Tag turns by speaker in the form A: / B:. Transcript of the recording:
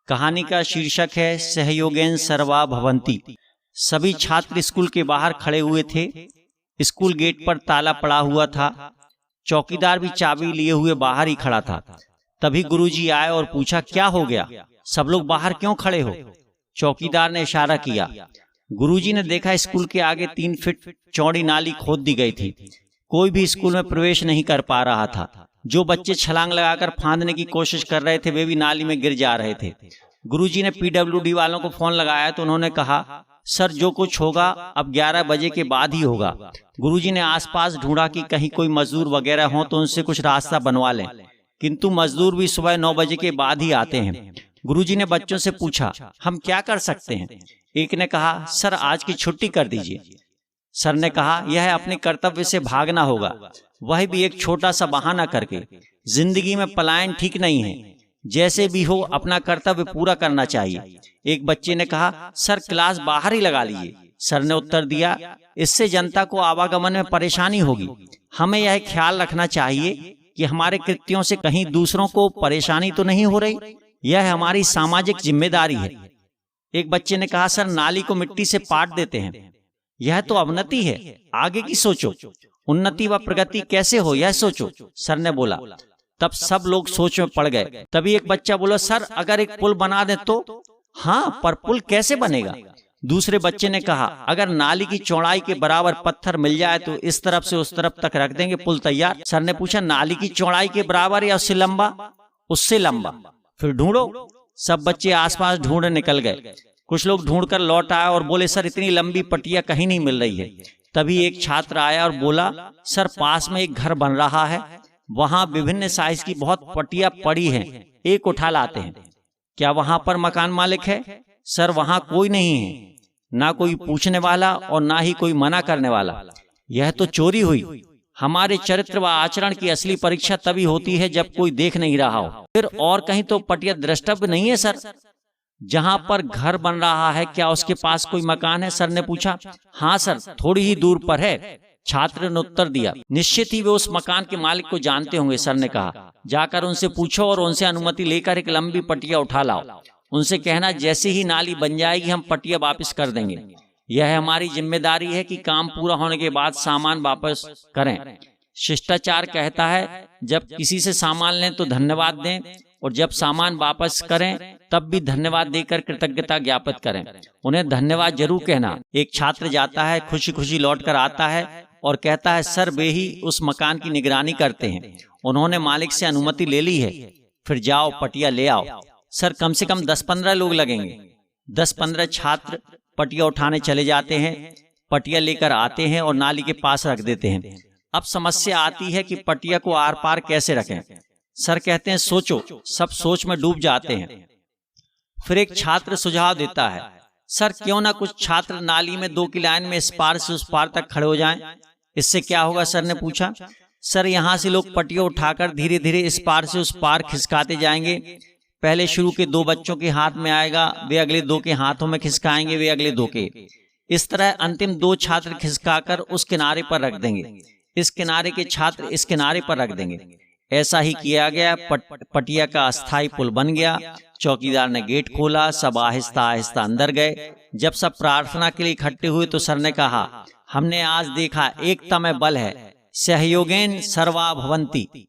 A: कहानी का शीर्षक है सहयोगेन सर्वा भवन्ति। सभी छात्र स्कूल के बाहर खड़े हुए थे। स्कूल गेट पर ताला पड़ा हुआ था। चौकीदार भी चाबी लिए हुए बाहर ही खड़ा था। तभी गुरुजी आए और पूछा, क्या हो गया, सब लोग बाहर क्यों खड़े हो? चौकीदार ने इशारा किया। गुरुजी ने देखा स्कूल के आगे 3 फीट चौड़ी नाली खोद दी गई थी। कोई भी स्कूल में प्रवेश नहीं कर पा रहा था। जो बच्चे छलांग लगाकर फांदने की कोशिश कर रहे थे वे भी नाली में गिर जा रहे थे। गुरुजी ने पीडब्ल्यूडी वालों को फोन लगाया तो उन्होंने कहा, सर जो कुछ होगा अब 11 बजे के बाद ही होगा। गुरुजी ने आसपास ढूंढा कि कहीं कोई मजदूर वगैरह हो तो उनसे कुछ रास्ता बनवा लें, किंतु मजदूर भी सुबह 9 बजे के बाद ही आते हैं। गुरुजी ने बच्चों से पूछा, हम क्या कर सकते हैं? एक ने कहा, सर आज की छुट्टी कर दीजिए। सर ने कहा, यह अपने कर्तव्य से भागना होगा, वह भी एक छोटा सा बहाना करके। जिंदगी में पलायन ठीक नहीं है, जैसे भी हो अपना कर्तव्य पूरा करना चाहिए। एक बच्चे ने कहा, सर क्लास बाहर ही लगा लीजिए। सर ने उत्तर दिया, इससे जनता को आवागमन में परेशानी होगी। हमें यह ख्याल रखना चाहिए कि हमारे कृत्यों से कहीं दूसरों को परेशानी तो नहीं हो रही। यह हमारी सामाजिक जिम्मेदारी है। एक बच्चे ने कहा, सर नाली को मिट्टी से पाट देते हैं, यह तो अवनति है, आगे की सोचो, उन्नति व प्रगति कैसे हो यह सोचो। सर ने बोला। तब सब लोग सोच में पड़ गए। तभी एक बच्चा बोला, सर अगर एक पुल बना दे तो? हाँ, पर पुल कैसे बनेगा? दूसरे बच्चे ने कहा, अगर नाली की चौड़ाई के बराबर पत्थर मिल जाए तो इस तरफ से उस तरफ तक रख देंगे, पुल तैयार। सर ने पूछा, नाली की चौड़ाई के बराबर या उससे लंबा? उससे लंबा। फिर ढूंढो। सब बच्चे आसपास ढूंढने निकल गए। कुछ लोग ढूंढकर लौट आए और बोले, सर इतनी लंबी पटिया कहीं नहीं मिल रही है। तभी एक छात्र आया और बोला, सर पास में एक घर बन रहा है, वहां विभिन्न साइज की बहुत पटिया पड़ी हैं, एक उठा लाते हैं। क्या वहां पर मकान मालिक है? सर वहां कोई नहीं है, ना कोई पूछने वाला और ना ही कोई मना करने वाला। यह तो चोरी हुई। हमारे चरित्र व आचरण की असली परीक्षा तभी होती है जब कोई देख नहीं रहा हो। फिर और कहीं तो पटिया द्रष्टव्य नहीं है सर? जहां पर घर बन रहा है क्या उसके पास कोई मकान है? सर ने पूछा। हाँ सर, थोड़ी ही दूर पर है। छात्र ने उत्तर दिया। निश्चित ही वे उस मकान के मालिक को जानते होंगे। सर ने कहा, जाकर उनसे पूछो और उनसे अनुमति लेकर एक लंबी पटिया उठा लाओ। उनसे कहना, जैसे ही नाली बन जाएगी हम पटिया वापस कर देंगे। यह हमारी जिम्मेदारी है कि काम पूरा होने के बाद सामान वापस करें। शिष्टाचार कहता है जब किसी से सामान लें तो धन्यवाद दें और जब सामान वापस करें तब भी धन्यवाद देकर कृतज्ञता ज्ञापित करें। उन्हें धन्यवाद जरूर कहना। एक छात्र जाता है, खुशी खुशी लौटकर आता है और कहता है, सर वे ही उस मकान की निगरानी करते हैं, उन्होंने मालिक से अनुमति ले ली है, फिर जाओ पटिया ले आओ। सर कम से कम 10-15 लोग लगेंगे। 10-15 छात्र पटिया उठाने चले जाते हैं, पटिया लेकर आते हैं और नाली के पास रख देते हैं। अब समस्या आती है कि पटिया को आर पार कैसे रखें। सर कहते हैं, सोचो। सब सोच में डूब जाते हैं। फिर एक छात्र सुझाव देता है, सर क्यों ना कुछ छात्र नाली में 2 की लाइन में इस पार से उस पार तक खड़े हो जाएं। इससे क्या होगा? सर ने पूछा। सर यहाँ से लोग पटिया उठाकर धीरे धीरे इस पार से उस पार खिसकाते जाएंगे। पहले शुरू के 2 बच्चों के हाथ में आएगा, वे अगले 2 के हाथों में खिसकाएंगे, वे अगले 2 के। इस तरह अंतिम 2 छात्र खिसकाकर उस किनारे पर रख देंगे, इस किनारे के छात्र इस किनारे पर रख देंगे। ऐसा ही किया गया। पटिया का अस्थायी पुल बन गया। चौकीदार ने गेट खोला, सब आहिस्ता आहिस्ता अंदर गए। जब सब प्रार्थना के लिए इकट्ठे हुए तो सर ने कहा, हमने आज देखा एकता में बल है, सहयोगेन सर्वा भवन्ति।